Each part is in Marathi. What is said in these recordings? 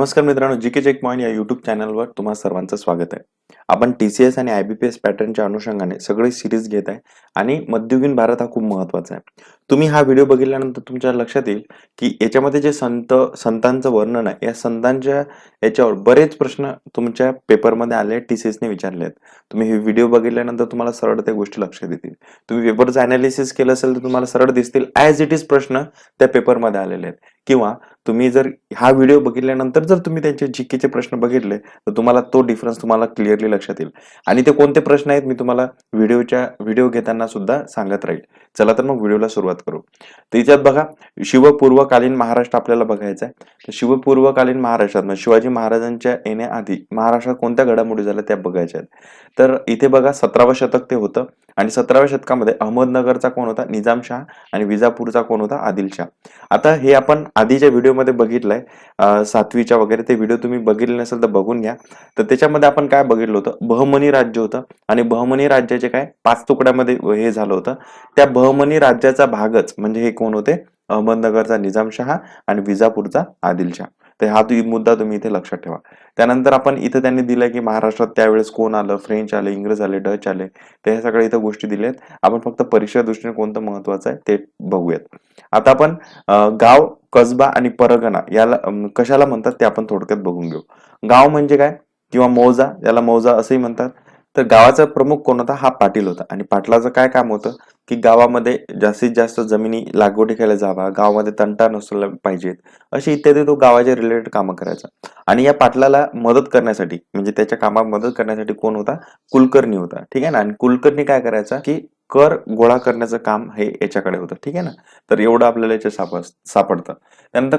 नमस्कार मित्रांनो, जीके चेक पॉइंट या यूट्यूब चॅनलवर तुम्हा सर्वांचं स्वागत आहे. आपण टीसीएस आणि आयबीपीएस पॅटर्नच्या अनुषंगाने सगळे सिरीज घेत आहे आणि मध्ययुगीन भारत हा खूप महत्वाचा आहे. तुम्ही हा व्हिडिओ बघितल्यानंतर तुमच्या लक्षात येईल की याच्यामध्ये जे संतांचं वर्णन आहे, या संतांच्या याच्यावर बरेच प्रश्न तुमच्या पेपरमध्ये आले टीसीएसने विचारले आहेत. तुम्ही हे व्हिडिओ बघितल्यानंतर तुम्हाला सरळ त्या गोष्टी लक्षात येतील. तुम्ही पेपरचं अनालिसिस केलं असेल तर तुम्हाला सरळ दिसतील ॲज इट इज प्रश्न त्या पेपरमध्ये आलेले आहेत. किंवा तुम्ही जर हा व्हिडिओ बघितल्यानंतर जर तुम्ही त्यांचे जीकेचे प्रश्न बघितले तर तुम्हाला तो डिफरन्स तुम्हाला क्लिअरली लक्षात येईल. आणि ते कोणते प्रश्न आहेत मी तुम्हाला व्हिडिओ घेताना सुद्धा सांगत राहील. चला तर मग व्हिडिओला सुरुवात करू. तर याच्यात बघा, शिवपूर्वकालीन महाराष्ट्र आपल्याला बघायचा आहे. तर शिवपूर्वकालीन महाराष्ट्रात म्हणजे शिवाजी महाराजांच्या येण्याआधी महाराष्ट्रात कोणत्या घडामोडी झाल्या त्या बघायच्या आहेत. तर इथे बघा 17वं शतक ते होतं आणि 17व्या शतकामध्ये अहमदनगरचा कोण होता? निजामशाह आणि विजापूरचा कोण होता? आदिलशाह. आता हे आपण आधीच्या व्हिडिओमध्ये बघितलंय, 7वीच्या वगैरे ते व्हिडिओ तुम्ही बघितले नसेल तर बघून घ्या. तर त्याच्यामध्ये आपण काय बघितलं होतं? बहमनी राज्य होतं आणि बहमनी राज्याचे काय 5 तुकड्यामध्ये हे झालं होतं. त्या बहमनी राज्याचा भागच म्हणजे हे कोण होते? अहमदनगरचा निजामशाह आणि विजापूरचा आदिलशाह. तर हा मुद्दा तुम्ही इथे लक्षात ठेवा. त्यानंतर आपण इथे त्यांनी दिलंय की महाराष्ट्रात त्यावेळेस कोण आलं? फ्रेंच आले, इंग्रज आले, डच आले. तर ह्या सगळ्या इथं गोष्टी दिल्या आहेत. आपण फक्त परीक्षा दृष्टीने कोणतं महत्वाचं आहे ते बघूयात. आता आपण गाव, कसबा आणि परगणा याला कशाला म्हणतात ते आपण थोडक्यात बघून घेऊ. गाव म्हणजे काय? किंवा मौजा, याला मौजा असंही म्हणतात. तर गावाचा प्रमुख कोण होता? हा पाटील होता. आणि पाटलाचं काय काम होतं की गावामध्ये जास्तीत जास्त जमिनी लागवडी केल्या जावा, गावामध्ये तंटा नसला पाहिजेत, अशी इत्यादी तो गावाच्या रिलेटेड कामं करायचा. आणि या पाटलाला मदत करण्यासाठी म्हणजे त्याच्या कामात मदत करण्यासाठी कोण होता? कुलकर्णी होता. ठीक आहे ना. आणि कुलकर्णी काय करायचा की कर गोळा करण्याचं काम हे याच्याकडे होतं. ठीक आहे ना. तर एवढं आपल्याला याचे सापडतं. त्यानंतर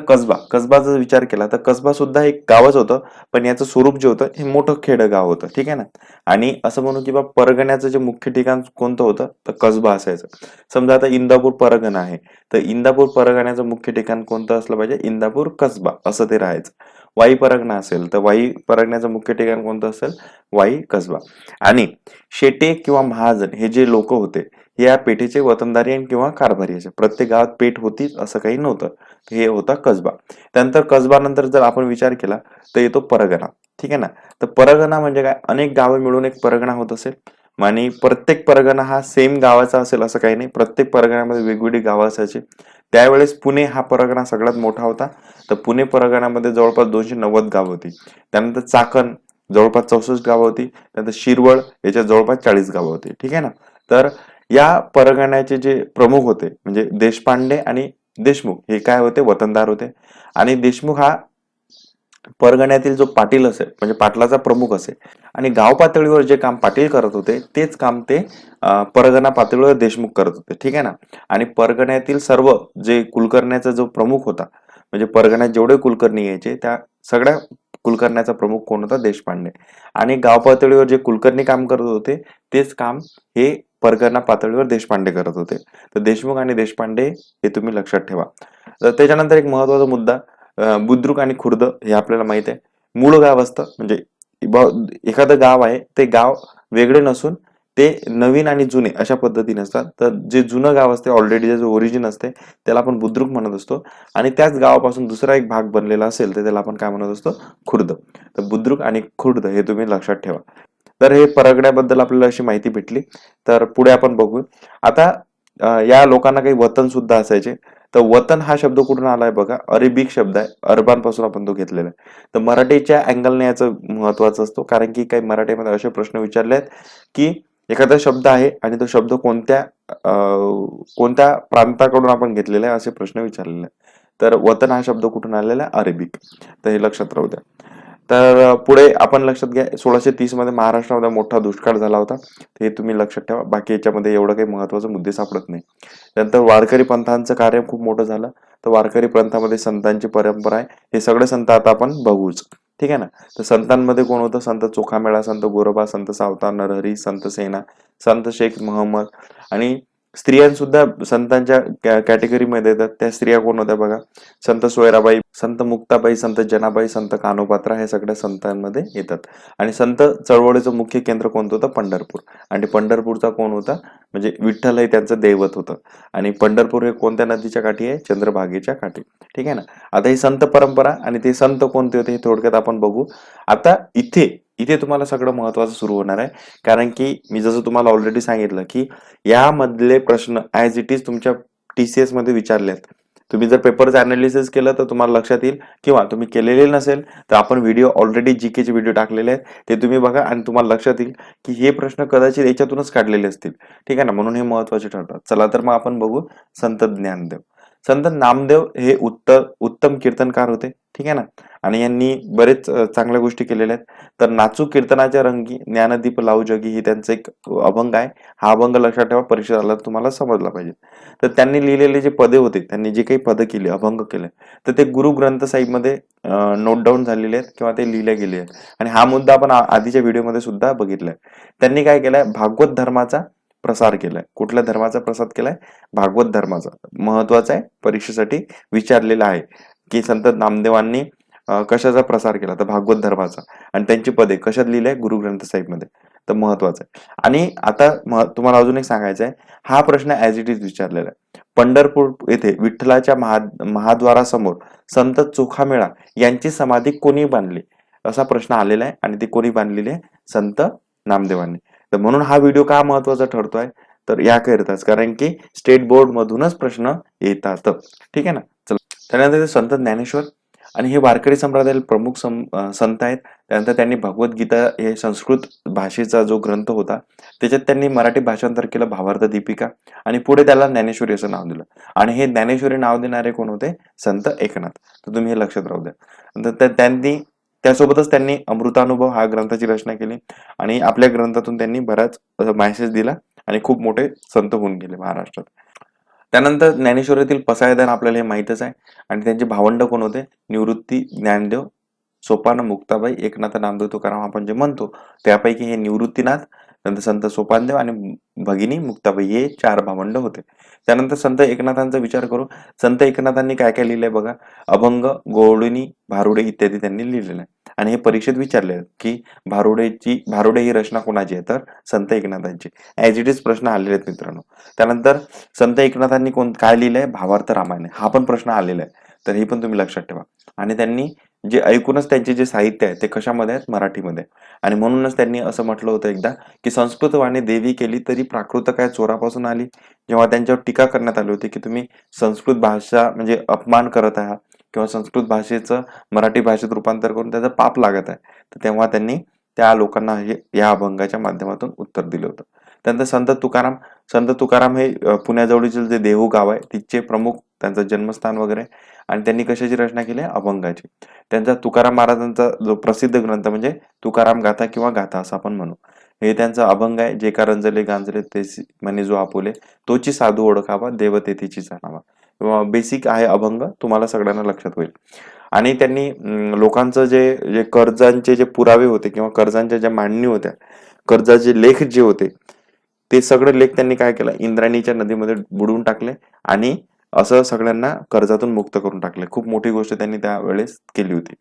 कसबा जर विचार केला तर कसबा सुद्धा एक गावच होतं, पण याचं स्वरूप जे होतं हे मोठं खेडगाव होतं. ठीक आहे ना. आणि असं म्हणू की बा परगण्याचं जे मुख्य ठिकाण कोणतं होतं? तर कसबा असायचं. समजा आता इंदापूर परगणा आहे, तर इंदापूर परगण्याचं मुख्य ठिकाण कोणतं असलं पाहिजे? इंदापूर कसबा असं ते राहायचं. वाई परगणा असेल तर वाई परगण्याचं मुख्य ठिकाण कोणतं असेल? वाई कसबा. आणि शेटे किंवा महाजन हे जे लोक होते, या पेठेचे वतनदारी किंवा कारभारी असे. प्रत्येक गावात पेठ होतीच असं काही नव्हतं. हे होता कसबा. त्यानंतर कसबा नंतर जर आपण विचार केला तर येतो परगणा. ठीक आहे ना. तर परगणा म्हणजे काय? अनेक गावं मिळून एक परगणा होत असेल. आणि प्रत्येक परगणा हा सेम गावाचा असेल असं काही नाही. प्रत्येक परगण्यामध्ये वेगवेगळी गावं असायची. त्यावेळेस पुणे हा परगणा सगळ्यात मोठा होता. तर पुणे परगणामध्ये जवळपास 290 गाव होती. त्यानंतर चाकण जवळपास 64 गावं होती. त्यानंतर शिरवळ याच्यात जवळपास 40 गावं होती. ठीक आहे ना. तर या परगण्याचे जे प्रमुख होते म्हणजे देशपांडे आणि देशमुख हे काय होते? वतनदार होते. आणि देशमुख हा परगण्यातील जो पाटील असेल म्हणजे पाटलाचा प्रमुख असेल आणि गाव पातळीवर जे काम पाटील करत होते तेच काम ते परगणा पातळीवर देशमुख करत होते. ठीक आहे ना. आणि परगण्यातील सर्व जे कुलकर्ण्याचा जो प्रमुख होता म्हणजे परगण्यात जेवढे कुलकर्णी यायचे त्या सगळ्या कुलकर्ण्याचा प्रमुख कोण होता? देशपांडे. आणि गाव पातळीवर जे कुलकर्णी काम करत होते तेच काम हे परगणा पातळीवर देशपांडे करत होते. तर देशमुख आणि देशपांडे हे तुम्ही लक्षात ठेवा. तर त्याच्यानंतर एक महत्वाचा मुद्दा, बुद्रुक आणि खुर्द हे आपल्याला माहित आहे. मूळ गाव असतं म्हणजे एखादं गाव आहे ते गाव वेगळे नसून ते नवीन आणि जुने अशा पद्धतीने असतात. तर जे जुनं गाव असते ऑलरेडी जे ओरिजिन असते त्याला आपण बुद्रुक म्हणत असतो. आणि त्याच गावापासून दुसरा एक भाग बनलेला असेल तर त्याला आपण काय म्हणत असतो? खुर्द. तर बुद्रुक आणि खुर्द हे तुम्ही लक्षात ठेवा. तर हे परगण्याबद्दल आपल्याला अशी माहिती भेटली. तर पुढे आपण बघू. आता या लोकांना काही वतन सुद्धा असायचे. तर वतन हा शब्द कुठून आलाय बघा? अरेबिक शब्द आहे. अरबान पासून आपण तो घेतलेला आहे. तर मराठीच्या अँगलने याचं महत्वाचं असतो कारण की काही मराठीमध्ये असे प्रश्न विचारले आहेत की एखादा शब्द आहे आणि तो शब्द कोणत्या प्रांताकडून आपण घेतलेला आहे असे प्रश्न विचारलेले आहेत. तर वतन हा शब्द कुठून आलेला आहे? अरेबिक. तर हे लक्षात राहू द्या. तर पुढे आपण लक्षात घ्या 1630 मध्ये महाराष्ट्रामध्ये मोठा दुष्काळ झाला होता. हे तुम्ही लक्षात ठेवा. बाकी याच्यामध्ये एवढं काही महत्वाचे मुद्दे सापडत नाही. त्यानंतर वारकरी पंथांचं कार्य खूप मोठं झालं. तर वारकरी पंथामध्ये संतांची परंपरा आहे. हे सगळे संत आता आपण बघूच. ठीक आहे ना. तर संतांमध्ये कोण होतं? संत चोखामेळा, संत गोरोबा, संत सावता नरहरी, संत सेना, संत शेख महम्मद. आणि स्त्रियांसुद्धा संतांच्या कॅटेगरीमध्ये येतात. त्या स्त्रिया कोण होत्या बघा? संत सोयराबाई, संत मुक्ताबाई, संत जनाबाई, संत कानोपात्रा हे सगळ्या संतांमध्ये येतात. आणि संत चळवळीचं मुख्य केंद्र कोणतं होतं? पंढरपूर. आणि पंढरपूरचा कोण होता? म्हणजे विठ्ठल हे त्यांचं दैवत होतं. आणि पंढरपूर हे कोणत्या नदीच्या काठी आहे? चंद्रभागेच्या काठी. ठीक आहे ना. आता ही संत परंपरा आणि ते संत कोणते होते हे थोडक्यात आपण बघू. आता इथे इथे तुम्हाला सगळं महत्वाचं सुरू होणार आहे. कारण की मी जसं तुम्हाला ऑलरेडी सांगितलं की यामधले प्रश्न ॲज इट इज तुमच्या TCS मध्ये विचारलेत. तुम्ही जर पेपरचं अनालिसिस केलं तर तुम्हाला लक्षात येईल, किंवा तुम्ही केलेले नसेल तर आपण व्हिडिओ ऑलरेडी जीकेचे व्हिडिओ टाकलेले आहेत, ते तुम्ही बघा आणि तुम्हाला लक्षात येईल की हे प्रश्न कदाचित याच्यातूनच काढलेले असतील. ठीक आहे ना, म्हणून हे महत्वाचे ठरतात. चला तर मग आपण बघू संत ज्ञानदेव. संत नामदेव हे उत्तम कीर्तनकार होते. ठीक आहे ना, आणि यांनी बरेच चांगल्या गोष्टी केलेल्या आहेत. तर नाचू कीर्तनाच्या रंगी ज्ञानदीप लावू जगी ही त्यांचं एक अभंग आहे. हा अभंग लक्षात ठेवा, परीक्षा आला तर तुम्हाला समजला पाहिजे. तर त्यांनी लिहिलेले जे पदे होते, त्यांनी जे काही पद केले, अभंग केले, तर ते गुरु ग्रंथ साहिब मध्ये नोट डाऊन झालेले आहेत किंवा ते लिहिले गेले आहेत. आणि हा मुद्दा आपण आधीच्या व्हिडिओमध्ये सुद्धा बघितलाय. त्यांनी काय केलंय, भागवत धर्माचा प्रसार केलाय. कुठल्या धर्माचा प्रसार केलाय? भागवत धर्माचा. महत्वाचा आहे, परीक्षेसाठी विचारलेला आहे की संत नामदेवांनी कशाचा प्रसार केला, तर भागवत धर्माचा. आणि त्यांची पदे कशात लिहिलंय? गुरु ग्रंथ साहिब मध्ये. तर महत्वाचं आहे. आणि आता तुम्हाला अजून एक सांगायचं आहे, हा प्रश्न ऍज इट इज विचारलेला आहे. पंढरपूर येथे विठ्ठलाच्या महाद्वारासमोर संत चोखामेळा यांची समाधी कोणी बांधली, असा प्रश्न आलेला आहे. आणि ती कोणी बांधलेली आहे? संत नामदेवांनी. तर म्हणून हा व्हिडिओ का महत्वाचा ठरतोय, तर याकरिताच, कारण की स्टेट बोर्ड मधूनच प्रश्न येतात. ठीक आहे ना. चला, त्यानंतर संत ज्ञानेश्वर, आणि हे वारकरी संप्रदायातील प्रमुख संत आहेत. त्यानंतर त्यांनी भगवद्गीता हे संस्कृत भाषेचा जो ग्रंथ होता त्याच्यात त्यांनी मराठी भाषांतर केलं, भावार्थ दीपिका, आणि पुढे त्याला ज्ञानेश्वरी असं नाव दिलं. आणि हे ज्ञानेश्वरी नाव देणारे कोण होते? संत एकनाथ. तर तुम्ही हे लक्षात राहू द्या. त्यांनी त्यासोबतच त्यांनी अमृतानुभव हा ग्रंथाची रचना केली, आणि आपल्या ग्रंथातून त्यांनी बराच मेसेज दिला, आणि खूप मोठे संत होऊन गेले महाराष्ट्रात. त्यानंतर ज्ञानेश्वरीतील पसायदान आपल्याला हे माहितच आहे. आणि त्यांचे भावंड कोण होते? निवृत्ती ज्ञानदेव, सोपान मुक्ताबाई, एकनाथ नामदेव तुकाराम आपण जे म्हणतो त्यापैकी हे निवृत्तीनाथ, नंतर संत सोपानदेव आणि भगिनी मुक्ताबाई हे 4 भावंड होते. त्यानंतर संत एकनाथांचा विचार करू. संत एकनाथांनी काय काय लिहिलंय बघा. अभंग, गवळणी, भारुडे इत्यादी त्यांनी लिहिलेलं आहे. आणि हे परीक्षेत विचारले आहेत की भारुडे ही रचना कोणाची आहे, तर संत एकनाथांची. ऍज इट इज प्रश्न आलेले आहेत मित्रांनो. त्यानंतर संत एकनाथांनी काय लिहिलंय? भावार्थ रामायण. हा पण प्रश्न आलेला आहे, तर हे पण तुम्ही लक्षात ठेवा. आणि त्यांनी जे ऐकूनच त्यांचे जे साहित्य आहे ते कशामध्ये आहेत? मराठीमध्ये. आणि म्हणूनच त्यांनी असं म्हटलं होतं एकदा की संस्कृत वाणी देवी केली तरी प्राकृत काय चोरापासून आली. जेव्हा त्यांच्यावर टीका करण्यात आली होती की तुम्ही संस्कृत भाषा म्हणजे अपमान करत आहात, किंवा संस्कृत भाषेचं मराठी भाषेत रूपांतर करून त्याचं पाप लागत आहे, तर तेव्हा त्यांनी त्या लोकांना या अभंगाच्या माध्यमातून उत्तर दिलं होतं. त्यानंतर संत तुकाराम हे पुण्याजवळील जे देहू गाव आहे तिचे प्रमुख, त्यांचं जन्मस्थान वगैरे. आणि त्यांनी कशाची रचना केली? अभंगाची. त्यांचा तुकाराम महाराजांचा जो प्रसिद्ध ग्रंथ म्हणजे तुकाराम गाथा किंवा गाथा असं आपण म्हणू, हे त्यांचा अभंग आहे. जे का रंजले गांजले ते म्हणे जो आपुले, तोची साधू ओळखावा देव तेथीची जाणावा. बेसिक आहे अभंग, तुम्हाला सगळ्यांना लक्षात होईल. आणि त्यांनी लोकांचं जे जे कर्जांचे जे पुरावे होते किंवा कर्जांच्या ज्या मांडणी होत्या, कर्जाचे लेख जे होते, ते सगळे लेख त्यांनी काय केलं? इंद्रायणीच्या नदीमध्ये बुडवून टाकले, आणि असं सगळ्यांना कर्जातून मुक्त करून टाकले. खूप मोठी गोष्ट त्यांनी त्यावेळेस केली होती.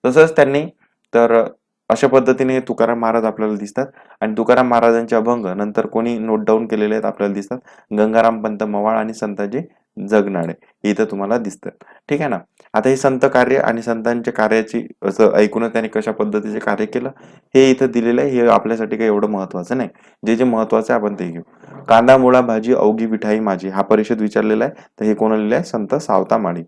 तसंच त्यांनी तर अशा पद्धतीने तुकाराम महाराज आपल्याला दिसतात. आणि तुकाराम महाराजांचे अभंग नंतर कोणी नोट डाऊन केलेले आहेत आपल्याला दिसतात? गंगाराम पंत मवाळ आणि संताजी जगनाडे इथं तुम्हाला दिसतात. ठीक आहे ना. आता हे संत कार्य आणि संतांच्या कार्याची असं ऐकूनच त्यांनी कशा पद्धतीचे कार्य केलं हे इथं दिलेलं आहे. हे आपल्यासाठी काही एवढं महत्वाचं नाही. जे जे महत्वाचं आहे आपण ते घेऊ. कांदा मुळा भाजी अवघी मिठाई माझी, हा परीक्षेत विचारलेला आहे. तर हे कोण लिहिलं आहे? संत सावता माळी.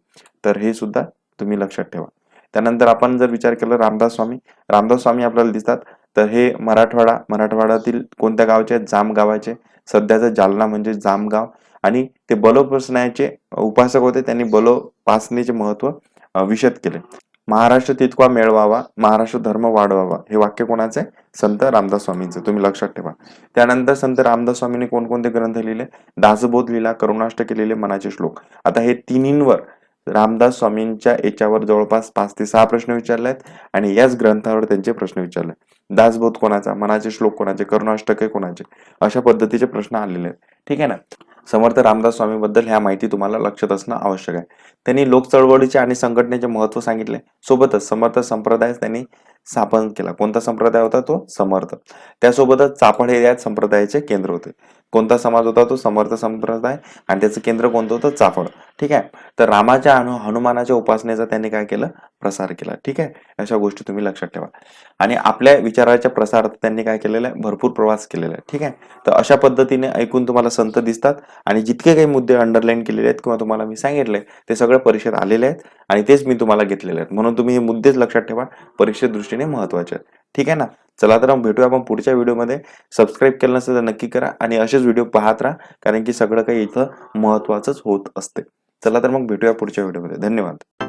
तर हे सुद्धा तुम्ही लक्षात ठेवा. त्यानंतर आपण जर विचार केला, रामदास स्वामी आपल्याला दिसतात. तर हे मराठवाड्यातील कोणत्या गावचे आहेत? जाम गावाचे. सध्याचं जालना म्हणजे जामगाव. आणि ते बलोपासनाचे उपासक होते. त्यांनी बलोपासनेचे महत्व विशद केले. महाराष्ट्र तितका मेळवावा, महाराष्ट्र धर्म वाढवावा, हे वाक्य कोणाचं आहे? संत रामदास स्वामींचं. तुम्ही लक्षात ठेवा. त्यानंतर संत रामदास स्वामींनी कोणकोणते ग्रंथ लिहिले? दासबोध लिहिला, करुणाष्टके लिहिले, मनाचे श्लोक. आता हे तिन्हींवर रामदास स्वामींच्या याच्यावर जवळपास 5 ते 6 प्रश्न विचारले आहेत, आणि याच ग्रंथावर त्यांचे प्रश्न विचारले. दासबोध कोणाचा, मनाचे श्लोक कोणाचे, करुणाष्टके कोणाचे, अशा पद्धतीचे प्रश्न आलेले आहेत. ठीक आहे ना. समर्थ रामदास स्वामी बद्दल ह्या माहिती तुम्हाला लक्षात असणं आवश्यक आहे. त्यांनी लोक चळवळीचे आणि संघटनेचे महत्व सांगितले. सोबतच समर्थ संप्रदाय त्यांनी स्थापन केला. कोणता संप्रदाय होता? तो समर्थ. त्यासोबतच चाफळ हे या संप्रदायाचे केंद्र होते. कोणता समाज होता? तो समर्थ संप्रदाय, आणि त्याचं केंद्र कोणतं होतं? चाफळ. ठीक आहे. तर रामाच्या आणि हनुमानाच्या उपासनेचा त्यांनी काय केलं? प्रसार केला. ठीक आहे. अशा गोष्टी तुम्ही लक्षात ठेवा. आणि आपल्या विचाराच्या प्रसारात त्यांनी काय केलेलं आहे? भरपूर प्रवास केलेला आहे. ठीक आहे. तर अशा पद्धतीने ऐकून तुम्हाला संत दिसतात आणि जितके काही मुद्दे अंडरलाईन केलेले आहेत किंवा तुम्हाला मी सांगितले ते सगळे परीक्षेत आलेले आहेत आणि तेच मी तुम्हाला घेतलेले आहेत. म्हणून तुम्ही हे मुद्देच लक्षात ठेवा. परीक्षे दृष्टीने महत्त्वाचे आहेत. ठीक आहे ना? चला तर मग भेटूया आपण पुढच्या व्हिडिओमध्ये. सबस्क्राईब केलं नसेल तर नक्की करा आणि असेच व्हिडिओ पाहत राहा, कारण की सगळं काही इथं महत्त्वाचंच होत असते. चला तर मग भेटूया पुढच्या व्हिडिओमध्ये. धन्यवाद.